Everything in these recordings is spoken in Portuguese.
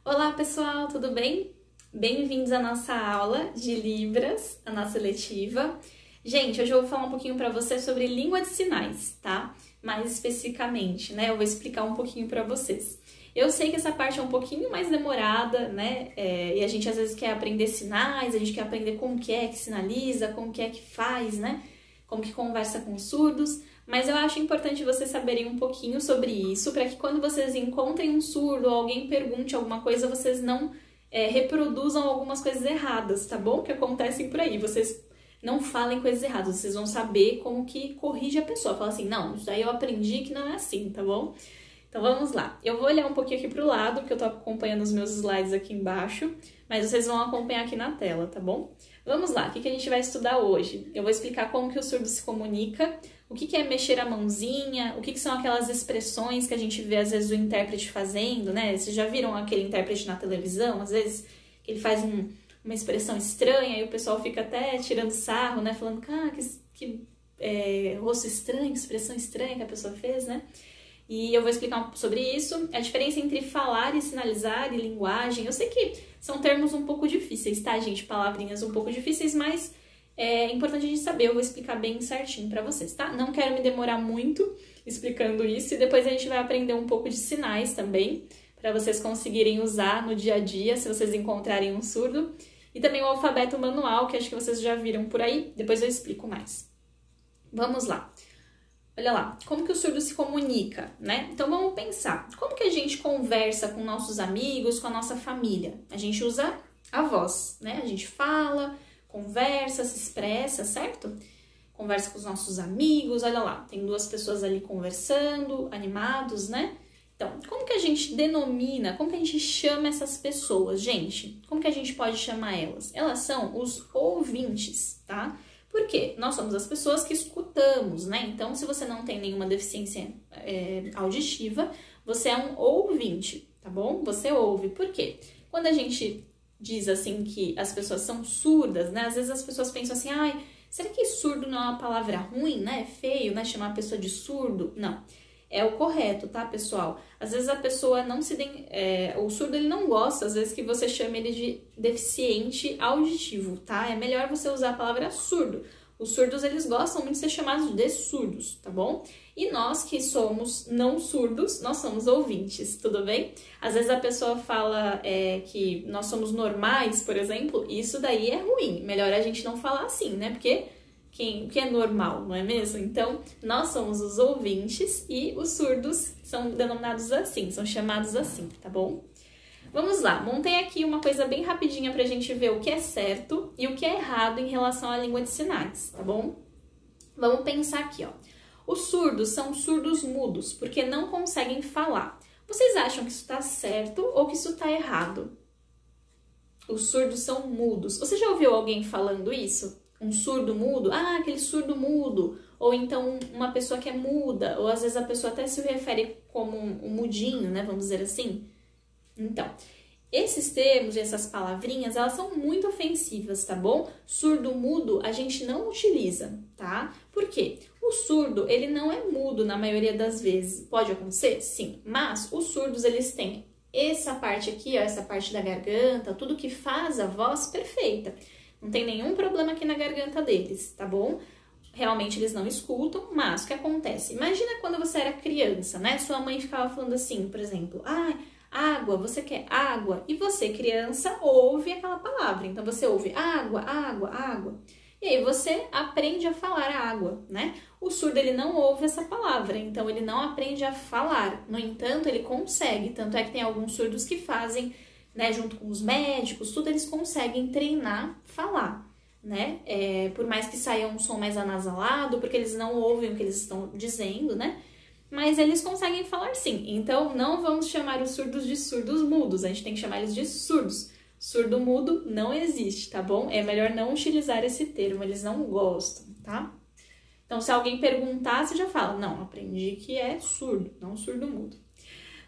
Olá pessoal, tudo bem? Bem-vindos à nossa aula de Libras, a nossa letiva. Gente, hoje eu vou falar um pouquinho para vocês sobre língua de sinais, tá? Mais especificamente, né? Eu vou explicar um pouquinho para vocês. Eu sei que essa parte é um pouquinho mais demorada, né? E a gente às vezes quer aprender sinais, a gente quer aprender como que é que sinaliza, como que é que faz, né? Como que conversa com os surdos. Mas eu acho importante vocês saberem um pouquinho sobre isso, para que quando vocês encontrem um surdo ou alguém pergunte alguma coisa, vocês não reproduzam algumas coisas erradas, tá bom? Que acontecem por aí. Vocês não falem coisas erradas, vocês vão saber como que corrige a pessoa. Fala assim, não, isso aí eu aprendi que não é assim, tá bom? Então vamos lá. Eu vou olhar um pouquinho aqui pro lado, porque eu tô acompanhando os meus slides aqui embaixo, mas vocês vão acompanhar aqui na tela, tá bom? Vamos lá, o que a gente vai estudar hoje? Eu vou explicar como que o surdo se comunica, o que é mexer a mãozinha, o que são aquelas expressões que a gente vê às vezes o intérprete fazendo, né? Vocês já viram aquele intérprete na televisão, às vezes que ele faz uma expressão estranha e o pessoal fica até tirando sarro, né? Falando, que rosto estranho, que expressão estranha que a pessoa fez, né? E eu vou explicar um pouco sobre isso, a diferença entre falar e sinalizar e linguagem. Eu sei que são termos um pouco difíceis, tá, gente? Palavrinhas um pouco difíceis, mas é importante a gente saber. Eu vou explicar bem certinho pra vocês, tá? Não quero me demorar muito explicando isso e depois a gente vai aprender um pouco de sinais também, pra vocês conseguirem usar no dia a dia, se vocês encontrarem um surdo. E também o alfabeto manual, que acho que vocês já viram por aí, depois eu explico mais. Vamos lá. Olha lá, como que o surdo se comunica, né? Então vamos pensar, como que a gente conversa com nossos amigos, com a nossa família? A gente usa a voz, né? A gente fala, conversa, se expressa, certo? Conversa com os nossos amigos, olha lá, tem duas pessoas ali conversando, animados, né? Então, como que a gente denomina, como que a gente chama essas pessoas, gente? Como que a gente pode chamar elas? Elas são os ouvintes, tá? Por quê? Nós somos as pessoas que escutamos, né? Então, se você não tem nenhuma deficiência auditiva, você é um ouvinte, tá bom? Você ouve. Por quê? Quando a gente diz assim que as pessoas são surdas, né? Às vezes as pessoas pensam assim, ai, será que surdo não é uma palavra ruim, né? É feio, né? Chamar a pessoa de surdo? Não. É o correto, tá, pessoal? Às vezes a pessoa não se... o surdo, ele não gosta, às vezes, que você chame ele de deficiente auditivo, tá? É melhor você usar a palavra surdo. Os surdos, eles gostam muito de ser chamados de surdos, tá bom? E nós que somos não surdos, nós somos ouvintes, tudo bem? Às vezes a pessoa fala que nós somos normais, por exemplo, isso daí é ruim. Melhor a gente não falar assim, né? Porque... o que é normal, não é mesmo? Então, nós somos os ouvintes e os surdos são denominados assim, são chamados assim, tá bom? Vamos lá, montei aqui uma coisa bem rapidinha pra gente ver o que é certo e o que é errado em relação à língua de sinais, tá bom? Vamos pensar aqui, ó. Os surdos são surdos mudos, porque não conseguem falar. Vocês acham que isso tá certo ou que isso tá errado? Os surdos são mudos. Você já ouviu alguém falando isso? Um surdo mudo? Ah, aquele surdo mudo. Ou então uma pessoa que é muda. Ou às vezes a pessoa até se refere como um mudinho, né? Vamos dizer assim. Então, esses termos e essas palavrinhas, elas são muito ofensivas, tá bom? Surdo mudo a gente não utiliza, tá? Por quê? O surdo, ele não é mudo na maioria das vezes. Pode acontecer? Sim. Mas os surdos, eles têm essa parte aqui, ó, essa parte da garganta, tudo que faz a voz perfeita. Não tem nenhum problema aqui na garganta deles, tá bom? Realmente eles não escutam, mas o que acontece? Imagina quando você era criança, né? Sua mãe ficava falando assim, por exemplo, água, você quer água? E você, criança, ouve aquela palavra. Então você ouve água, água, água. E aí você aprende a falar água, né? O surdo, ele não ouve essa palavra, então ele não aprende a falar. No entanto, ele consegue. Tanto é que tem alguns surdos que fazem, né, junto com os médicos, tudo, eles conseguem treinar falar, né? Por mais que saia um som mais anasalado, porque eles não ouvem o que eles estão dizendo, né? Mas eles conseguem falar sim. Então, não vamos chamar os surdos de surdos mudos, a gente tem que chamar eles de surdos. Surdo mudo não existe, tá bom? É melhor não utilizar esse termo, eles não gostam, tá? Então, se alguém perguntar, você já fala, não, aprendi que é surdo, não surdo mudo.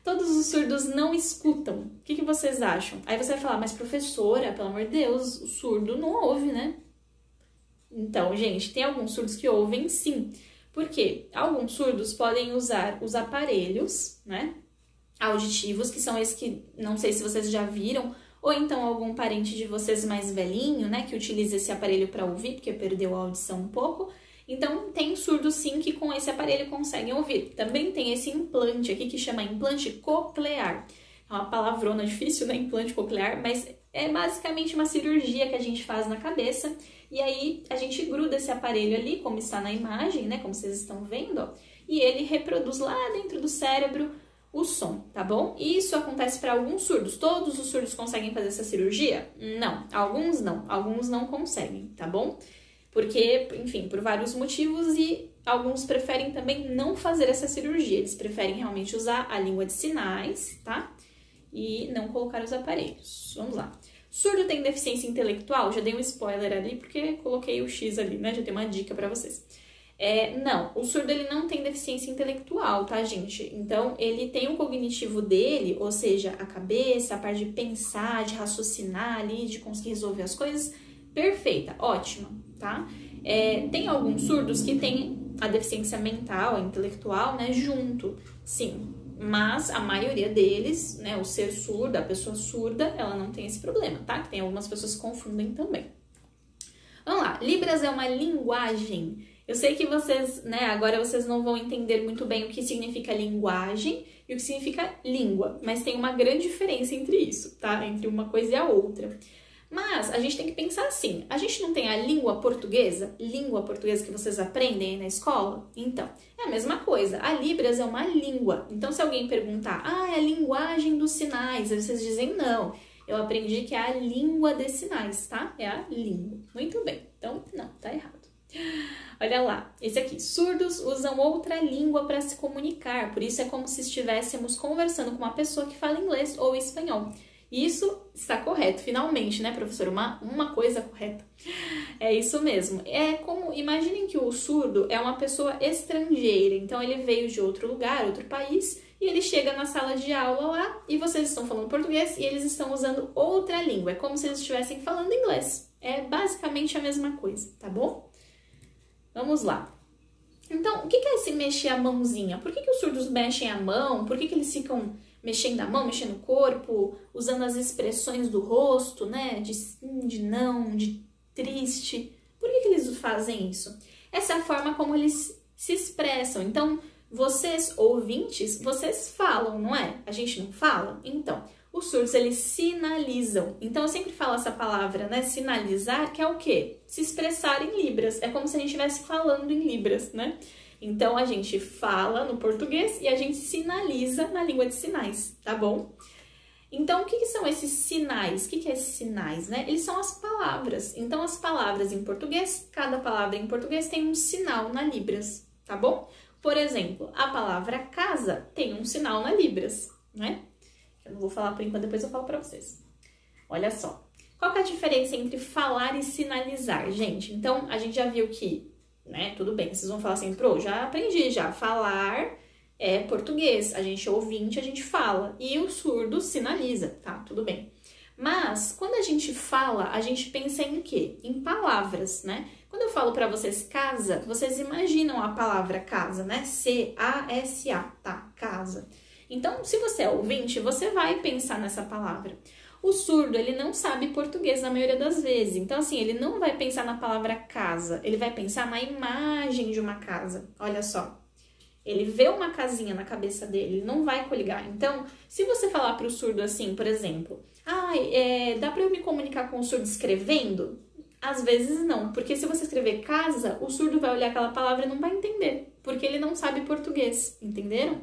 Todos os surdos não escutam. O que vocês acham? Aí você vai falar, mas professora, pelo amor de Deus, o surdo não ouve, né? Então, gente, tem alguns surdos que ouvem sim. Por quê? Alguns surdos podem usar os aparelhos, né? auditivos, que são esses que não sei se vocês já viram, ou então algum parente de vocês mais velhinho, né, que utiliza esse aparelho para ouvir, porque perdeu a audição um pouco. Então, tem surdos sim que com esse aparelho conseguem ouvir. Também tem esse implante aqui que chama implante coclear. É uma palavrona difícil, né, implante coclear, mas é basicamente uma cirurgia que a gente faz na cabeça. E aí, a gente gruda esse aparelho ali, como está na imagem, né, como vocês estão vendo, ó, e ele reproduz lá dentro do cérebro o som, tá bom? Isso acontece para alguns surdos. Todos os surdos conseguem fazer essa cirurgia? Não, alguns não conseguem, tá bom? Porque, enfim, por vários motivos e alguns preferem também não fazer essa cirurgia. Eles preferem realmente usar a língua de sinais, tá? E não colocar os aparelhos. Vamos lá. Surdo tem deficiência intelectual? Já dei um spoiler ali porque coloquei o X ali, né? Já tem uma dica para vocês. Não, o surdo ele não tem deficiência intelectual, tá, gente? Então, ele tem o cognitivo dele, ou seja, a cabeça, a parte de pensar, de raciocinar ali, de conseguir resolver as coisas, perfeita, ótima, tá? Tem alguns surdos que têm a deficiência mental, a intelectual, né, junto, sim. Mas a maioria deles, né, o ser surdo, a pessoa surda, ela não tem esse problema, tá? Que tem algumas pessoas que confundem também. Vamos lá, Libras é uma linguagem. Eu sei que vocês, né, agora vocês não vão entender muito bem o que significa linguagem e o que significa língua, mas tem uma grande diferença entre isso, tá? Entre uma coisa e a outra. Mas a gente tem que pensar assim, a gente não tem a língua portuguesa que vocês aprendem aí na escola? Então, é a mesma coisa, a Libras é uma língua. Então, se alguém perguntar, é a linguagem dos sinais, aí vocês dizem não. Eu aprendi que é a língua de sinais, tá? É a língua. Muito bem. Então, não, tá errado. Olha lá, esse aqui. Surdos usam outra língua para se comunicar. Por isso é como se estivéssemos conversando com uma pessoa que fala inglês ou espanhol. Isso está correto, finalmente, né, professor? Uma coisa correta. É isso mesmo. É como, imaginem que o surdo é uma pessoa estrangeira. Então, ele veio de outro lugar, outro país, e ele chega na sala de aula lá, e vocês estão falando português, e eles estão usando outra língua. É como se eles estivessem falando inglês. É basicamente a mesma coisa, tá bom? Vamos lá. Então, o que é esse mexer a mãozinha? Por que os surdos mexem a mão? Por que eles ficam mexendo a mão, mexendo o corpo, usando as expressões do rosto, né? De sim, de não, de triste. Por que eles fazem isso? Essa é a forma como eles se expressam. Então, vocês, ouvintes, vocês falam, não é? A gente não fala? Então, os surdos, eles sinalizam. Então, eu sempre falo essa palavra, né? Sinalizar, que é o quê? Se expressar em libras. É como se a gente estivesse falando em libras, né? Então, a gente fala no português e a gente sinaliza na língua de sinais, tá bom? Então, o que são esses sinais? O que é esses sinais, né? Eles são as palavras. Então, as palavras em português, cada palavra em português tem um sinal na libras, tá bom? Por exemplo, a palavra casa tem um sinal na libras, né? Eu não vou falar por enquanto, depois eu falo pra vocês. Olha só. Qual que é a diferença entre falar e sinalizar, gente? Então, a gente já viu que, né, tudo bem, vocês vão falar assim, já aprendi já. Falar é português, a gente é ouvinte, a gente fala. E o surdo sinaliza, tá? Tudo bem. Mas, quando a gente fala, a gente pensa em quê? Em palavras, né? Quando eu falo pra vocês casa, vocês imaginam a palavra casa, né? C-A-S-A, tá? Casa. Então, se você é ouvinte, você vai pensar nessa palavra. O surdo, ele não sabe português na maioria das vezes. Então, assim, ele não vai pensar na palavra casa. Ele vai pensar na imagem de uma casa. Olha só. Ele vê uma casinha na cabeça dele, ele não vai coligar. Então, se você falar para o surdo assim, por exemplo, dá para eu me comunicar com o surdo escrevendo? Às vezes não, porque se você escrever casa, o surdo vai olhar aquela palavra e não vai entender, porque ele não sabe português, entenderam?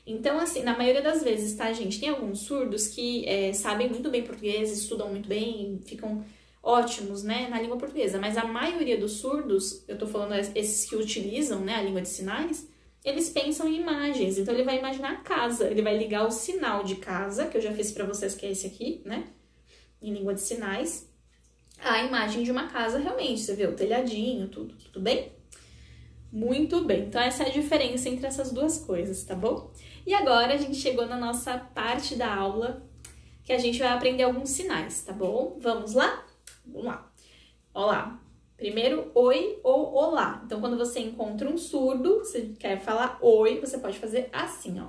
Então, assim, na maioria das vezes, tá, gente? Tem alguns surdos que sabem muito bem português, estudam muito bem, ficam ótimos, né, na língua portuguesa. Mas a maioria dos surdos, eu tô falando esses que utilizam, né, a língua de sinais, eles pensam em imagens. Então, ele vai imaginar a casa, ele vai ligar o sinal de casa, que eu já fiz pra vocês, que é esse aqui, né, em língua de sinais, a imagem de uma casa realmente. Você vê o telhadinho, tudo bem? Muito bem, então essa é a diferença entre essas duas coisas, tá bom? E agora a gente chegou na nossa parte da aula, que a gente vai aprender alguns sinais, tá bom? Vamos lá? Vamos lá. Olá. Primeiro, oi ou olá. Então, quando você encontra um surdo, você quer falar oi, você pode fazer assim, ó.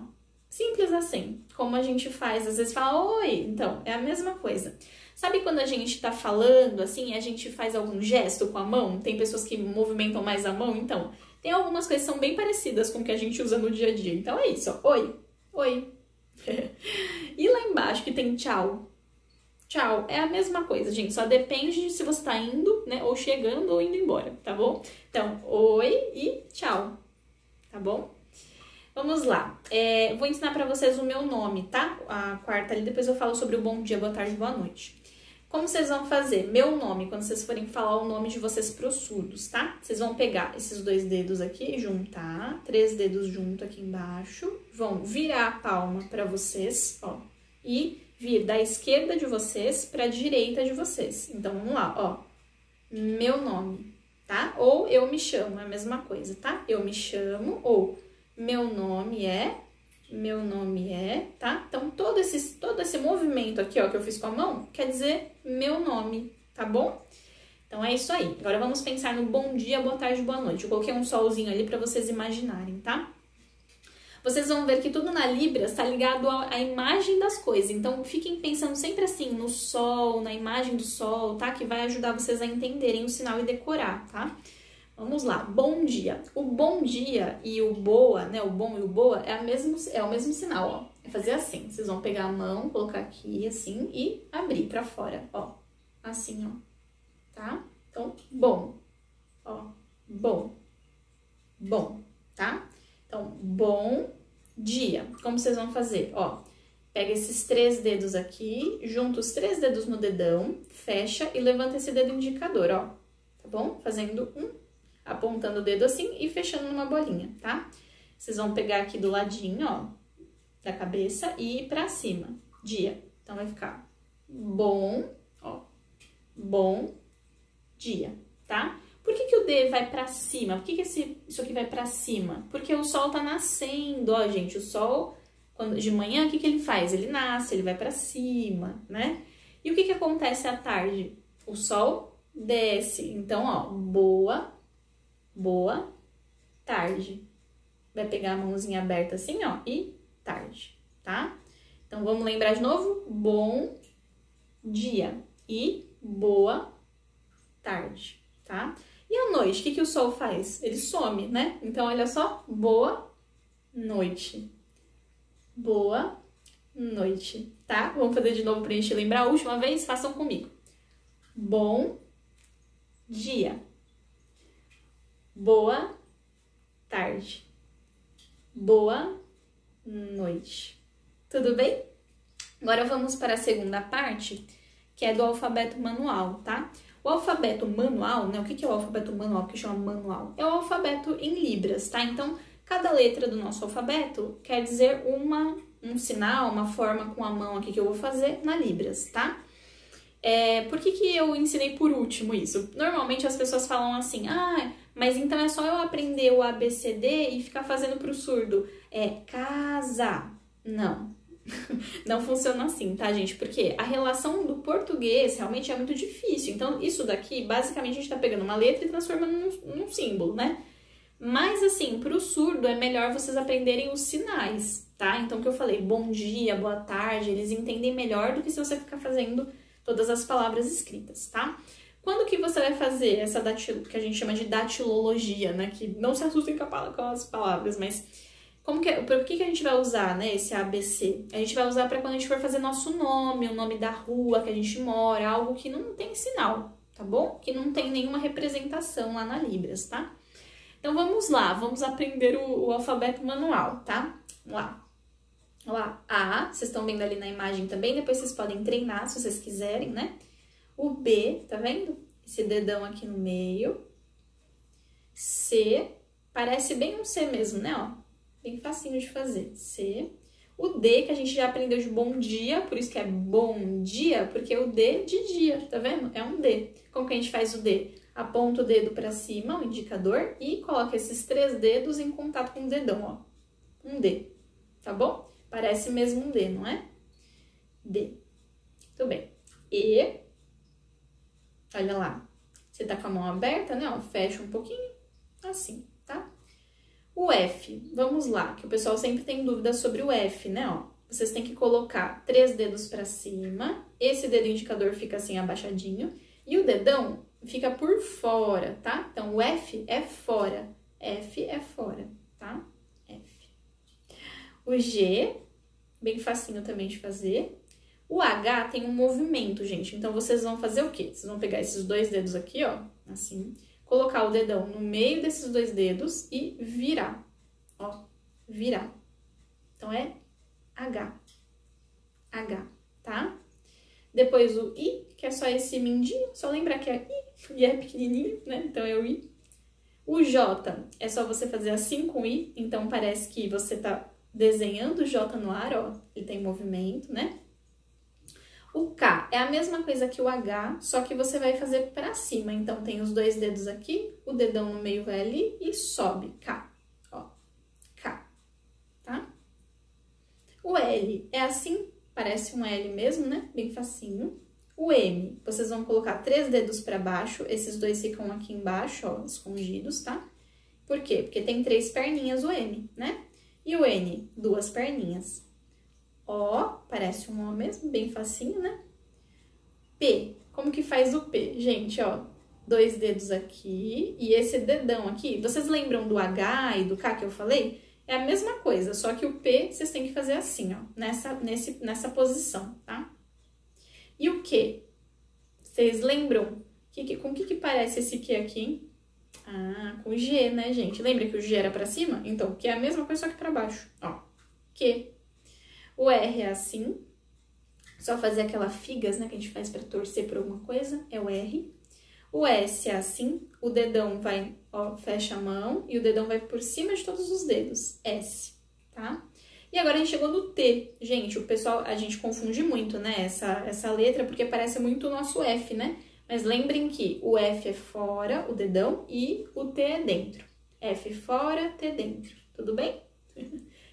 Simples assim, como a gente faz, às vezes fala oi, então, é a mesma coisa. Sabe quando a gente tá falando assim, a gente faz algum gesto com a mão? Tem pessoas que movimentam mais a mão, então, tem algumas coisas que são bem parecidas com o que a gente usa no dia a dia. Então é isso, ó, oi, oi. E lá embaixo que tem tchau. Tchau, é a mesma coisa, gente, só depende de se você tá indo, né, ou chegando ou indo embora, tá bom? Então, oi e tchau, tá bom? Vamos lá, vou ensinar pra vocês o meu nome, tá? A quarta ali, depois eu falo sobre o bom dia, boa tarde, boa noite. Como vocês vão fazer? Meu nome, quando vocês forem falar o nome de vocês pros surdos, tá? Vocês vão pegar esses 2 dedos aqui, juntar, 3 dedos junto aqui embaixo, vão virar a palma pra vocês, ó, e vir da esquerda de vocês pra direita de vocês. Então, vamos lá, ó, meu nome, tá? Ou eu me chamo, é a mesma coisa, tá? Eu me chamo, ou meu nome é, tá? Então, todo esse movimento aqui, ó, que eu fiz com a mão, quer dizer meu nome, tá bom? Então, é isso aí. Agora, vamos pensar no bom dia, boa tarde, boa noite. Eu coloquei um solzinho ali pra vocês imaginarem, tá? Vocês vão ver que tudo na Libras tá ligado à imagem das coisas. Então, fiquem pensando sempre assim, no sol, na imagem do sol, tá? Que vai ajudar vocês a entenderem o sinal e decorar, tá? Vamos lá, bom dia. O bom dia e o boa, né? O bom e o boa é o mesmo sinal, ó. É fazer assim. Vocês vão pegar a mão, colocar aqui assim e abrir pra fora, ó. Assim, ó. Tá? Então, bom. Ó, bom. Bom, tá? Então, bom dia. Como vocês vão fazer? Ó, pega esses 3 dedos aqui, junta os 3 dedos no dedão, fecha e levanta esse dedo indicador, ó. Tá bom? Fazendo apontando o dedo assim e fechando numa bolinha, tá? Vocês vão pegar aqui do ladinho, ó, da cabeça e ir pra cima. Dia. Então, vai ficar bom, ó, bom dia, tá? Por que o D vai pra cima? Por que isso aqui vai pra cima? Porque o sol tá nascendo, ó, gente. O sol, quando, de manhã, o que ele faz? Ele nasce, ele vai pra cima, né? E o que acontece à tarde? O sol desce. Então, ó, boa tarde. Vai pegar a mãozinha aberta assim, ó, e tarde, tá? Então, vamos lembrar de novo? Bom dia e boa tarde, tá? E à noite, o que o sol faz? Ele some, né? Então, olha só, boa noite. Boa noite, tá? Vamos fazer de novo pra gente lembrar. A última vez, façam comigo. Bom dia. Boa tarde. Boa noite. Tudo bem? Agora vamos para a segunda parte, que é do alfabeto manual, tá? O alfabeto manual, né? O que é o alfabeto manual? O que chama manual? É o alfabeto em libras, tá? Então, cada letra do nosso alfabeto quer dizer um sinal, uma forma com a mão aqui que eu vou fazer na libras, tá? Por que eu ensinei por último isso? Normalmente as pessoas falam assim, mas então é só eu aprender o ABCD e ficar fazendo pro surdo. Casa. Não. Não funciona assim, tá, gente? Porque a relação do português realmente é muito difícil. Então, isso daqui, basicamente, a gente tá pegando uma letra e transformando num símbolo, né? Mas, assim, pro surdo é melhor vocês aprenderem os sinais, tá? Então, o que eu falei, bom dia, boa tarde, eles entendem melhor do que se você ficar fazendo todas as palavras escritas, tá? Quando que você vai fazer essa que a gente chama de datilologia, né? Que não se assustem com as palavras, mas por que a gente vai usar, né, esse ABC? A gente vai usar para quando a gente for fazer nosso nome, o nome da rua que a gente mora, algo que não tem sinal, tá bom? Que não tem nenhuma representação lá na Libras, tá? Então vamos lá, vamos aprender o alfabeto manual, tá? Vamos lá. Lá, A, vocês estão vendo ali na imagem também, depois vocês podem treinar se vocês quiserem, né? O B, tá vendo? Esse dedão aqui no meio. C, parece bem um C mesmo, né? Ó, bem facinho de fazer. C. O D, que a gente já aprendeu de bom dia, por isso que é bom dia, porque o D de dia, tá vendo? É um D. Como que a gente faz o D? Aponta o dedo pra cima, o indicador, e coloca esses 3 dedos em contato com o dedão, ó. Um D, tá bom? Parece mesmo um D, não é? D. Tudo bem. E, olha lá, você tá com a mão aberta, né? Ó, fecha um pouquinho, assim, tá? O F, vamos lá, que o pessoal sempre tem dúvida sobre o F, né, ó. Vocês têm que colocar 3 dedos pra cima, esse dedo indicador fica assim abaixadinho, e o dedão fica por fora, tá? Então, o F é fora, F é fora, tá? F. O G, bem facinho também de fazer. O H tem um movimento, gente, então vocês vão fazer o quê? Vocês vão pegar esses 2 dedos aqui, ó, assim, colocar o dedão no meio desses 2 dedos e virar, ó, virar. Então, é H, H, tá? Depois o I, que é só esse mindinho, só lembrar que é I, e é pequenininho, né? Então, é o I. O J, é só você fazer assim com o I, então parece que você tá desenhando o J no ar, ó, ele tem movimento, né? O K é a mesma coisa que o H, só que você vai fazer pra cima. Então, tem os 2 dedos aqui, o dedão no meio vai ali e sobe, K, ó, K, tá? O L é assim, parece um L mesmo, né? Bem facinho. O M, vocês vão colocar 3 dedos pra baixo, esses 2 ficam aqui embaixo, ó, escondidos, tá? Por quê? Porque tem 3 perninhas o M, né? E o N, 2 perninhas. O, parece um O mesmo, bem facinho, né? P, como que faz o P? Gente, ó, 2 dedos aqui e esse dedão aqui. Vocês lembram do H e do K que eu falei? É a mesma coisa, só que o P vocês têm que fazer assim, ó, nessa posição, tá? E o Q? Vocês lembram? Com o que parece esse Q aqui, hein? Ah, com G, né, gente? Lembra que o G era pra cima? Então, o Q é a mesma coisa, só que pra baixo, ó. Q. O R é assim, só fazer aquela figas, né, que a gente faz pra torcer por alguma coisa, é o R. O S é assim, o dedão vai, ó, fecha a mão e o dedão vai por cima de todos os dedos, S, tá? E agora a gente chegou no T. Gente, o pessoal, a gente confunde muito, né, essa letra, porque parece muito o nosso F, né? Mas lembrem que o F é fora, o dedão, e o T é dentro. F fora, T dentro, tudo bem?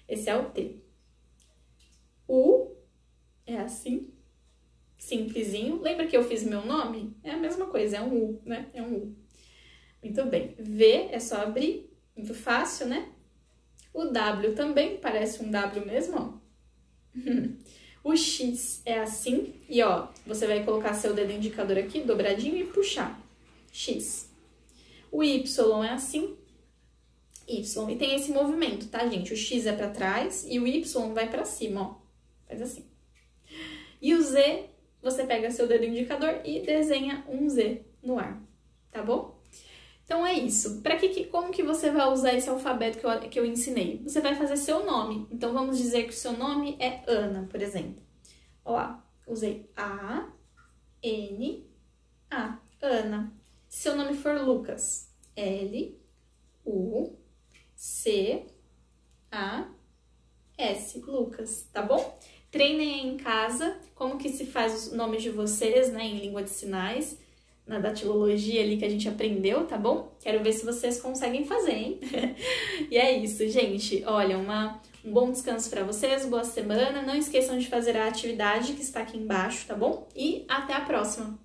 Esse é o T. U é assim, simplesinho. Lembra que eu fiz meu nome? É a mesma coisa, é um U, né? É um U. Muito bem. V é só abrir, muito fácil, né? O W também, parece um W mesmo, ó. O X é assim, e ó, você vai colocar seu dedo indicador aqui, dobradinho, e puxar. X. O Y é assim, Y. E tem esse movimento, tá, gente? O X é pra trás e o Y vai pra cima, ó. Faz assim. E o Z, você pega seu dedo indicador e desenha um Z no ar, tá bom? Então é isso. Como que você vai usar esse alfabeto que eu ensinei? Você vai fazer seu nome. Então vamos dizer que o seu nome é Ana, por exemplo. Ó lá, usei A, N, A, Ana. Se seu nome for Lucas, L, U, C, A, S, Lucas, tá bom? Treinem em casa como que se faz os nomes de vocês, né, em língua de sinais, na datilologia ali que a gente aprendeu, tá bom? Quero ver se vocês conseguem fazer, hein? E é isso, gente. Olha, um bom descanso para vocês, boa semana. Não esqueçam de fazer a atividade que está aqui embaixo, tá bom? E até a próxima!